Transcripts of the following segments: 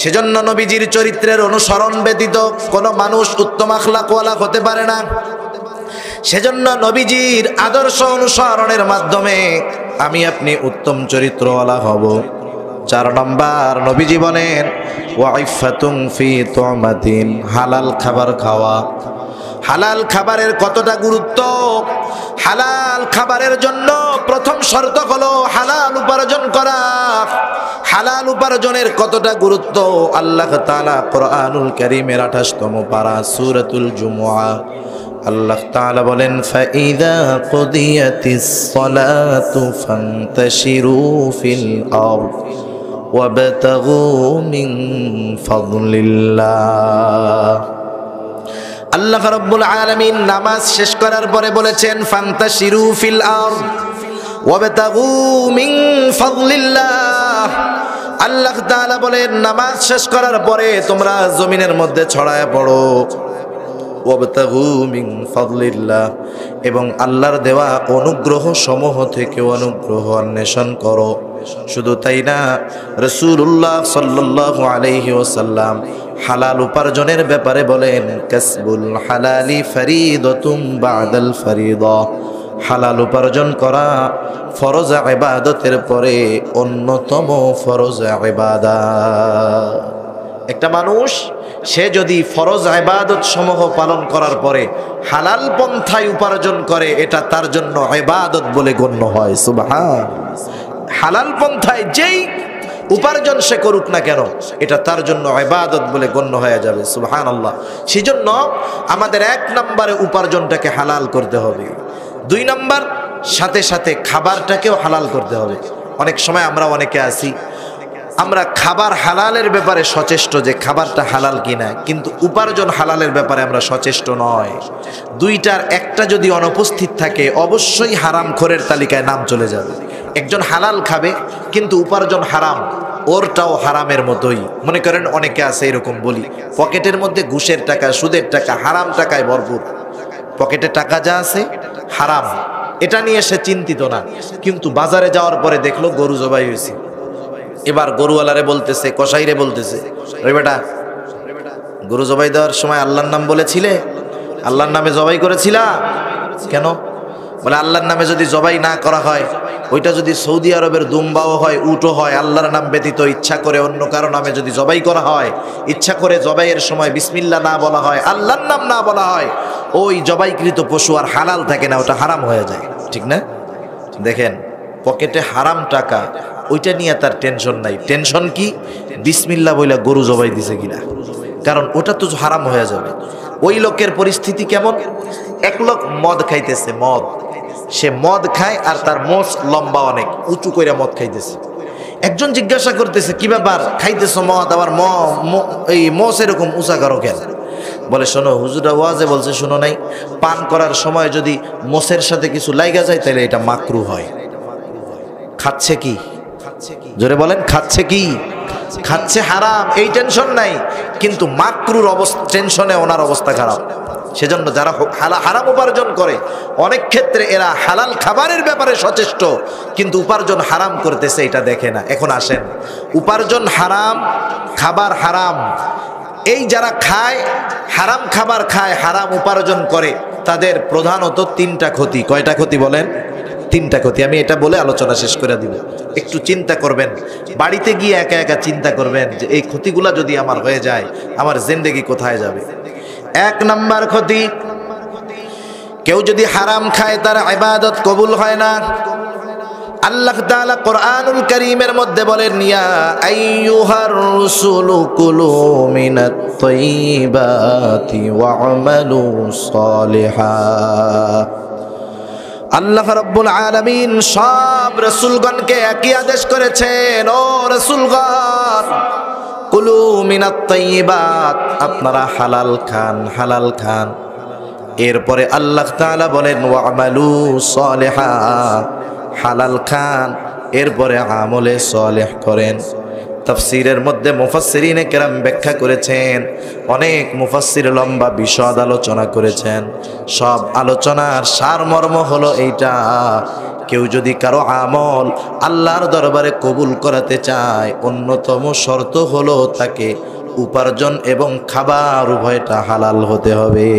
সেজন্য নবীজির চরিত্রের অনুসরণ ব্যতীত কোনো মানুষ উত্তম আখলাকওয়ালা হতে পারে না। সেজন্য নবীজির আদর্শ অনুসরণের মাধ্যমে আমি আপনি উত্তম চরিত্রওয়ালা হব। 4 নম্বর নবীজি বলেন ওয়াইফাতুন ফি তুমাতিন, হালাল খাবার খাওয়া। হালাল খাবারের কতটা গুরুত্ব! হালাল খাবারের জন্য প্রথম শর্ত হলো হালাল উপার্জন করা। হালাল উপার্জনের কতটা গুরুত্ব আল্লাহ তাআলা কোরআনুল কারীমের 28তম পারা সূরাতুল জুমুআ আল্লাহ তাআলা বলেন ফাইযা কুদিয়াতিস সালাতু ফান্তাশিরু ফিল আরদ ওয়াবতাগু মিন ফাদলিল্লাহ। আল্লাহ রাব্বুল আলামিন নামাজ শেষ করার পরে বলেছেন ফান্তাশিরু ফিল আরদ ওয়াবতাগু মিন ফাদলিল্লাহ। আল্লাহ তাআলা বলেন নামাজ শেষ করার পরে তোমরা জমিনের মধ্যে ছড়ায় পড়ো, ওয়াবতাগু মিন ফাদলিল্লাহ, এবং আল্লাহর দেওয়া অনুগ্রহ সমূহ থেকে অনুগ্রহ অন্বেষণ করো। শুধু তাই না, রাসূলুল্লাহ সাল্লাল্লাহু আলাইহি ওয়াসাল্লাম হালাল উপার্জনের ব্যাপারে বলেন কাসবুল হালালি ফরিদাতুম বাদাল ফরিদা। হালাল উপার্জন করা ফরজ ইবাদতের পরে অন্যতম ফরজ ইবাদত। একটা মানুষ সে যদি ফরজ ইবাদত সমূহ পালন করার পরে হালাল পন্থায় উপার্জন করে, এটা তার জন্য ইবাদত বলে গণ্য হয়। সুবহান। হালাল পন্থায় যেই উপার্জন সে করুক না কেন, এটা তার জন্য ইবাদত বলে গণ্য হয়ে যাবে। সুবহানাল্লাহ। সেজন্য আমাদের 1 নম্বরে উপার্জনটাকে হালাল করতে হবে। 2 নম্বর সাথে সাথে খাবারটাকেও হালাল করতে হবে। অনেক সময় আমরা অনেকে আছি, আমরা খাবার হালালের ব্যাপারে সচেষ্ট যে খাবারটা হালাল কিনা, কিন্তু উপার্জন হালালের ব্যাপারে আমরা সচেষ্ট নয়। 2টার একটা যদি অনুপস্থিত থাকে অবশ্যই হারামখোরের তালিকায় নাম চলে যাবে। একজন হালাল খাবে কিন্তু উপার্জন হারাম, ওরটাও হারামের মতোই। মনে করেন অনেকে আছে এরকম, বলি পকেটের মধ্যে ঘুষের টাকা, সুদের টাকা, হারাম টাকায় ভরপুর। পকেটে টাকা যা আছে হারাম, এটা নিয়ে সে চিন্তিত না, কিন্তু বাজারে যাওয়ার পরে দেখলো গরু জবাই হয়েছে। এবার গরুওয়ালারে বলতেছে, কসাইরে বলতেছে, ওই বেটা গরু জবাই দেওয়ার সময় আল্লাহর নাম বলেছিলে? আল্লাহর নামে জবাই করেছিলা কেন? বলে আল্লাহর নামে যদি জবাই না করা হয়, ওইটা যদি সৌদি আরবের দুম্বাও হয়, উটও হয়, আল্লাহর নাম ব্যতীত ইচ্ছা করে অন্য কারো নামে যদি জবাই করা হয়, ইচ্ছা করে জবাইয়ের সময় বিসমিল্লাহ না বলা হয়, আল্লাহর নাম না বলা হয়, ওই জবাইকৃত পশু আর হালাল থাকে না, ওটা হারাম হয়ে যায়। ঠিক না? দেখেন, পকেটে হারাম টাকা, ওইটা নিয়ে তার টেনশন নাই। টেনশন কি? বিসমিল্লাহ বইলা গরু জবাই দিছে কিনা, কারণ ওটা তো হারাম হয়ে যাবে। ওই লোকের পরিস্থিতি কেমন? এক লোক মদ খাইতেছে, মদ, সে মদ খায় আর তার মোষ লম্বা, অনেক উঁচু কইরা মদ খাইতেছে। একজন জিজ্ঞাসা করতেছে, কি ব্যাপার খাইতেছ মদ, আবার এই মোষ এরকম উঁচা করো কেন? বলে শোনো, হুজুরা ওয়াজে বলছে, শোনো নাই, পান করার সময় যদি মোষের সাথে কিছু লাইগা যায় তাহলে এটা মাকরু হয়। খাচ্ছে কি? জোরে বলেন, খাচ্ছে কি? খাচ্ছে হারাম, এই টেনশন নাই, কিন্তু মাকরুর অবস্থা টেনশনে ওনার অবস্থা খারাপ। সেজন্য যারা হারাম উপার্জন করে, অনেক ক্ষেত্রে এরা হালাল খাবারের ব্যাপারে সচেষ্ট, কিন্তু উপার্জন হারাম করতেছে এটা দেখে না। এখন আসেন, উপার্জন হারাম, খাবার হারাম, এই যারা খায়, হারাম খাবার খায়, হারাম উপার্জন করে, তাদের প্রধানত 3টা ক্ষতি। কয়টা ক্ষতি বলেন? 3টা ক্ষতি। আমি এটা বলে আলোচনা শেষ করে দিব। একটু চিন্তা করবেন, বাড়িতে গিয়ে একা একা চিন্তা করবেন যে এই ক্ষতিগুলা যদি আমার হয়ে যায়, আমার জিন্দেগি কোথায় যাবে। 1 নম্বর ক্ষতি, কেউ যদি হারাম খায় তার ইবাদত কবুল হয় না। আল্লাহ তাআলা কোরআনুল কারীমের মধ্যে বলেন, ইয়া আইয়ুহার রাসূলু কুলু মিনাত তাইয়্যিবাতি ওয়া'মালু সালিহা। আল্লাহ রাব্বুল আলামিন সব রাসূলগণকে একই আদেশ করেছেন, ও রাসূলগণ, কুলু মিনাত তাইয়্যিবাত, আপনারা হালাল খান, হালাল খান। এরপরে আল্লাহ তাআলা বলেন ওয়া'মালু সালিহা, হালাল খান, এরপরে আমলে সালেহ করেন। তাফসীরের মধ্যে মুফাসসিরিনে কেরাম ব্যাখ্যা করেছেন, অনেক মুফাসসির লম্বা বিশদ আলোচনা করেছেন। সব আলোচনার সারমর্ম হলো এইটা, কেউ যদি কারো আমল আল্লাহর দরবারে কবুল করাতে চায়, অন্যতম শর্ত হলো তাকে উপার্জন এবং খাবার উভয়টা হালাল হতে হবে।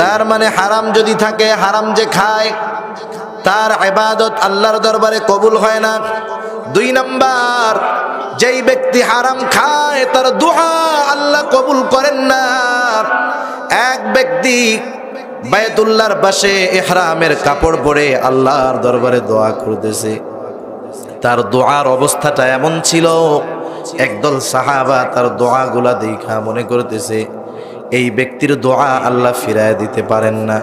তার মানে হারাম যদি থাকে, হারাম যে খায় তার ইবাদত আল্লাহর দরবারে কবুল হয় না। 2 নাম্বার, যেই ব্যক্তি হারাম খায় তার দোয়া আল্লাহ কবুল করেন না। এক ব্যক্তি বায়তুল্লাহর পাশে ইহরামের কাপড় পরে আল্লাহর দরবারে দোয়া করতেছে, তার দোয়ার অবস্থাটা এমন ছিল, একদল সাহাবা তার দোয়াগুলা দেখা মনে করতেছে এই ব্যক্তির দোয়া আল্লাহ ফিরায় দিতে পারেন না,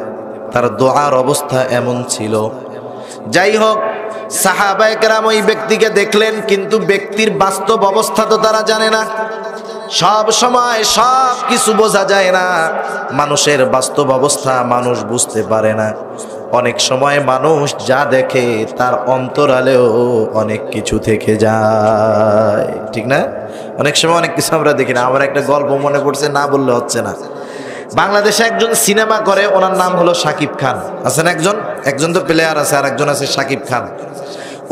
তার দোয়ার অবস্থা এমন ছিল। যাই হোক, সাহাবায়ে কেরাম ওই ব্যক্তিকে দেখলেন, কিন্তু ব্যক্তির বাস্তব অবস্থা তো তারা জানে না। সব সময় সব কিছু বোঝা যায় না, মানুষের বাস্তব অবস্থা মানুষ বুঝতে পারে না। অনেক সময় মানুষ যা দেখে তার অন্তরালেও অনেক কিছু থেকে যায়, ঠিক না? অনেক সময় অনেক কিছু আমরা দেখি না। আমার একটা গল্প মনে পড়ছে, না বললে হচ্ছে না। বাংলাদেশে একজন সিনেমা করে, ওনার নাম হলো শাকিব খান। আছেন একজন তো প্লেয়ার আছে, আর একজন আছে শাকিব খান।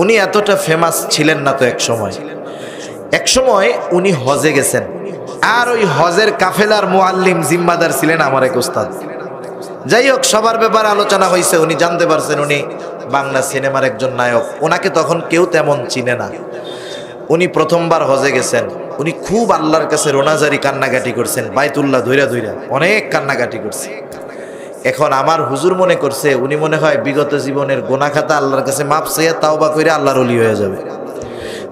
উনি এতটা ফেমাস ছিলেন না তো এক সময় উনি হজে গেছেন, আর ওই হজের কাফেলার মুআল্লিম জিম্মাদার ছিলেন আমার এক উস্তাদ। যাই হোক, সবার ব্যাপারে আলোচনা হয়েছে, উনি জানতে পারছেন উনি বাংলা সিনেমার একজন নায়ক। ওনাকে তখন কেউ তেমন চিনে না। উনি প্রথমবার হজে গেছেন, উনি খুব আল্লাহর কাছে রোনাজারি কান্নাকাটি করছেন, বাইতুল্লাহ ধইরা অনেক কান্নাকাটি করছে। এখন আমার হুজুর মনে করছে উনি মনে হয় বিগত জীবনের গুনাহ খাতা আল্লাহর কাছে মাপ চেয়ে তাওবা করে আল্লাহর ওলি হয়ে যাবে।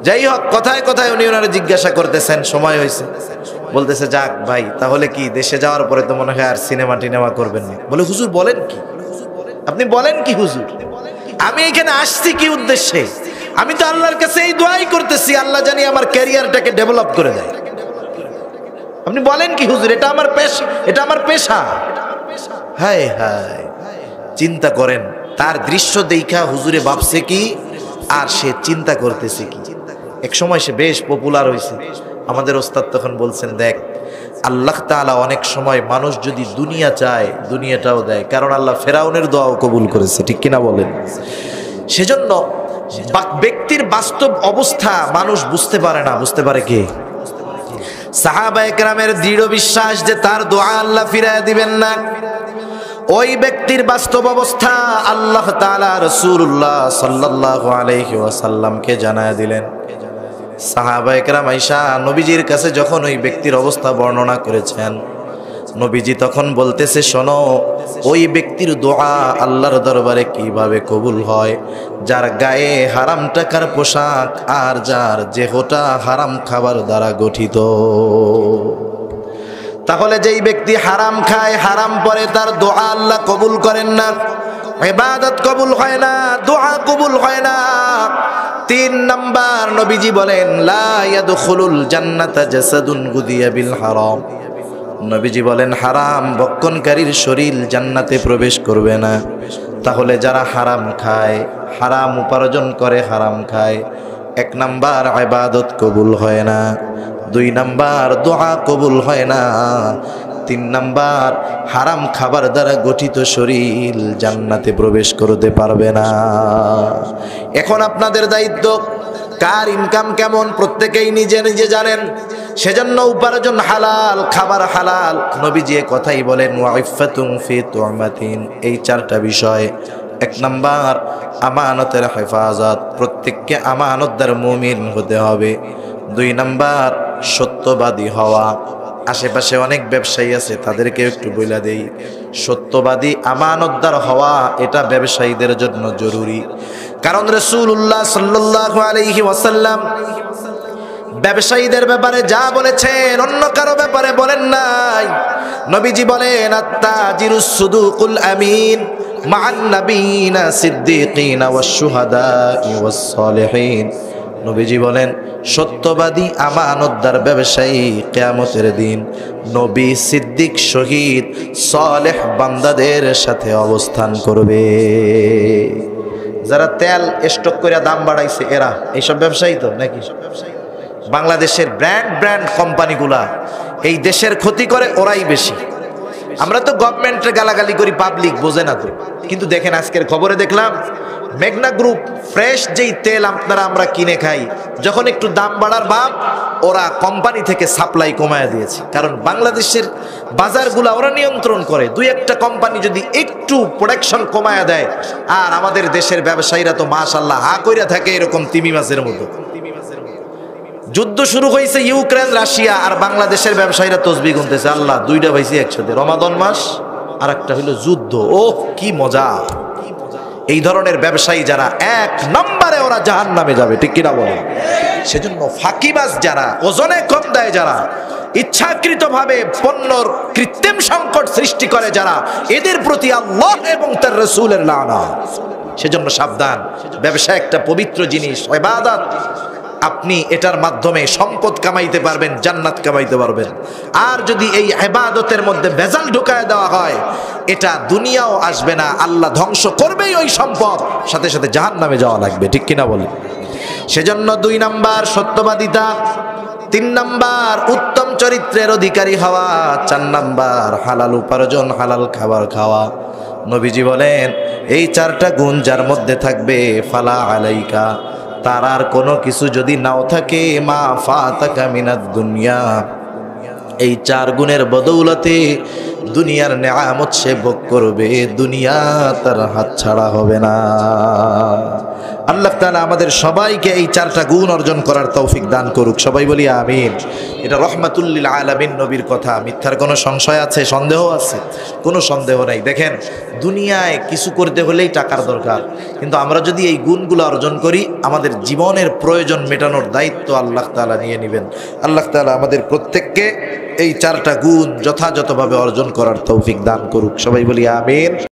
যাই হোক, কথায় কথায় উনি ওনারা জিজ্ঞাসা করতেছেন, সময় হয়েছে, বলতেছে যাক ভাই, তাহলে কি দেশে যাওয়ার পরে তো মনে হয় আর সিনেমা টিনেমা করবেন না? বলে হুজুর বলেন কি, আপনি বলেন কি হুজুর, আমি এখানে আসছি কি উদ্দেশ্যে? আমি তো আল্লাহর কাছে এই দোয়াই করতেছি, আল্লাহ জানি আমার ক্যারিয়ারটাকে ডেভেলপ করে দেয়। আপনি বলেন কি হুজুর, এটা আমার পেশা। হায় হায়, চিন্তা করেন, তার দৃশ্য দেখা হুজুরে ভাবছে কি আর সে চিন্তা করতেছে কি। এক সময় সে বেশ পপুলার হয়েছে। আমাদের ওস্তাদ তখন বলছেন, দেখ আল্লাহ তাআলা অনেক সময় মানুষ যদি দুনিয়া চায় দুনিয়াটাও দেয়, কারণ আল্লাহ ফেরাউনের দোয়াও কবুল করেছে, ঠিক কিনা বলেন? সেজন্য ব্যক্তির বাস্তব অবস্থা মানুষ বুঝতে পারে না, বুঝতে পারে কে? সাহাবায়ে কেরামের দৃঢ় বিশ্বাস যে তার দোয়া আল্লাহ ফিরায় দিবেন না। ওই ব্যক্তির বাস্তব অবস্থা আল্লাহ তাআলা রাসূলুল্লাহ সাল্লাল্লাহু আলাইহি ওয়াসাল্লামকে জানায় দিলেন। সাহাবায়ে কেরাম আয়েশা নবীজির কাছে যখন ওই ব্যক্তির অবস্থা বর্ণনা করেছেন, নবীজি তখন বলতেছে, শোনো, ওই ব্যক্তির দোয়া আল্লাহর দরবারে কিভাবে কবুল হয়, যার গায়ে হারাম টাকার পোশাক আর যার দেহটা হারাম খাবার দ্বারা গঠিত। তাহলে যেই ব্যক্তি হারাম খায়, হারাম পরে, তার দোয়া আল্লাহ কবুল করেন না, ইবাদত কবুল হয় না, দোয়া কবুল হয় না। 3 নাম্বার, নবীজি বলেন লা ইয়াদখুলুল জান্নাতা জাসাদুন গুদিয়া বিল হারাম। নবীজি বলেন হারাম ভক্ষণকারীর শরীর জান্নাতে প্রবেশ করবে না। তাহলে যারা হারাম খায়, হারাম উপার্জন করে, হারাম খায়, 1 নাম্বার ইবাদত কবুল হয় না, 2 নাম্বার দোয়া কবুল হয় না, 3 নাম্বার হারাম খাবার দ্বারা গঠিত শরীর জান্নাতে প্রবেশ করতে পারবে না। এখন আপনাদের দায়িত্ব, কার ইনকাম কেমন প্রত্যেকেই নিজে নিজে জানেন। সেজন্য উপার্জন হালাল, খাবার হালাল। নবীজি কথাই বলেন ওয়াইফাতুন ফি তুমাতিন, এই 4টা বিষয়। 1 নাম্বার আমানতের হেফাজত, প্রত্যেককে আমানতদার মুমিন হতে হবে। 2 নাম্বার সত্যবাদী হওয়া। আশেপাশে অনেক ব্যবসায়ী আছে, তাদেরকে একটু বইলা দেই, সত্যবাদী আমানতদার হওয়া এটা ব্যবসায়ীদের জন্য জরুরি। কারণ রাসূলুল্লাহ সাল্লাল্লাহু আলাইহি ওয়াসাল্লাম ব্যবসায়ীদের ব্যাপারে যা বলেছেন অন্য কারো ব্যাপারে বলেন নাই। নবীজি বলেন আত-তাজিরুস সুদুকুল আমিন মা'আন নাবিয়িনা সিদ্দিকিনা ওয়াশ শুহাদা'i ওয়াস সালিহিন। নবীজি বলেন সত্যবাদী আমানতদার ব্যবসায়ী কিয়ামতের দিন নবী, সিদ্দিক, শহীদ, সালেহ বান্দাদের সাথে অবস্থান করবে। যারা তেল স্টক করে দাম বাড়াইছে এরা এইসব ব্যবসায়ী তো নাকি? বাংলাদেশের ব্র্যান্ড কোম্পানিগুলা এই দেশের ক্ষতি করে ওরাই বেশি। আমরা তো গভর্নমেন্টের গালাগালি করি, পাবলিক বোঝে না তো। কিন্তু দেখেন আজকের খবরে দেখলাম মেঘনা গ্রুপ ফ্রেশ যেই তেল আমরা কিনে খাই, যখন একটু দাম বাড়ার ভাব, ওরা কোম্পানি থেকে সাপ্লাই কমায় দিয়েছে। কারণ বাংলাদেশের বাজারগুলা ওরা নিয়ন্ত্রণ করে। দুই একটা কোম্পানি যদি একটু প্রোডাকশন কমায় দেয়, আর আমাদের দেশের ব্যবসায়ীরা তো মাশাআল্লাহ হা কইরা থাকে এরকম তিমি মাছের মতো। যুদ্ধ শুরু হয়েছে ইউক্রেন রাশিয়া, আর বাংলাদেশের ব্যবসায়ীরা তসবিহ গুনতেছে, আল্লাহ দুইটা পাইছি একসাথে, রমাদান মাস আর একটা হইলো যুদ্ধ। ওহ কি মজা! এই ধরনের ব্যবসায়ী যারা, এক নম্বরে ওরা জাহান্নামে যাবে, ঠিক কিনা বলে? সেজন্য ফাঁকিবাজ যারা, ওজনে কম দেয় যারা, ইচ্ছাকৃতভাবে পণ্যর কৃত্রিম সংকট সৃষ্টি করে যারা, এদের প্রতি আল্লাহ এবং তার রাসূলের লানত। সেজন্য সাবধান। ব্যবসা একটা পবিত্র জিনিস, ইবাদত। আপনি এটার মাধ্যমে সম্পদ কামাইতে পারবেন, জান্নাত কামাইতে পারবেন। আর যদি এই ইবাদতের মধ্যে ভেজাল ঢুকায় দেওয়া হয়, এটা দুনিয়াও আসবে না, আল্লাহ ধ্বংস করবেই ওই সম্পদ, সাথে সাথে জাহান্নামে যাওয়া লাগবে, ঠিক কিনা বলেন? সেজন্য 2 নাম্বার সত্যবাদিতা, 3 নাম্বার উত্তম চরিত্রের অধিকারী হওয়া, 4 নাম্বার হালাল উপার্জন, হালাল খাবার খাওয়া। নবীজি বলেন এই 4টা গুণ যার মধ্যে থাকবে, ফালা আলাইকা, তার আর কোনো কিছু যদি নাও থাকে, মা ফাতাকা মিনাদ দুনিয়া, এই 4 গুণের বদৌলতে দুনিয়ার নেয়ামত সে ভোগ করবে, দুনিয়া তার হাত ছাড়া হবে না। আল্লাহ তাআলা আমাদের সবাইকে এই 4টা গুণ অর্জন করার তৌফিক দান করুক, সবাই বলি আমিন। এটা রহমাতুল লিল আলামিন নবীর কথা, মিথ্যার কোনো সংশয় আছে, সন্দেহ আছে? কোনো সন্দেহ নাই। দেখেন দুনিয়ায় কিছু করতে হলেই টাকার দরকার, কিন্তু আমরা যদি এই গুণগুলো অর্জন করি, আমাদের জীবনের প্রয়োজন মেটানোর দায়িত্ব আল্লাহ তাআলা নিয়ে নেবেন। আল্লাহ তাআলা আমাদের প্রত্যেককে এই 4টা গুণ যথাযথভাবে অর্জন করার তৌফিক দান করুক, সবাই বলি আমিন।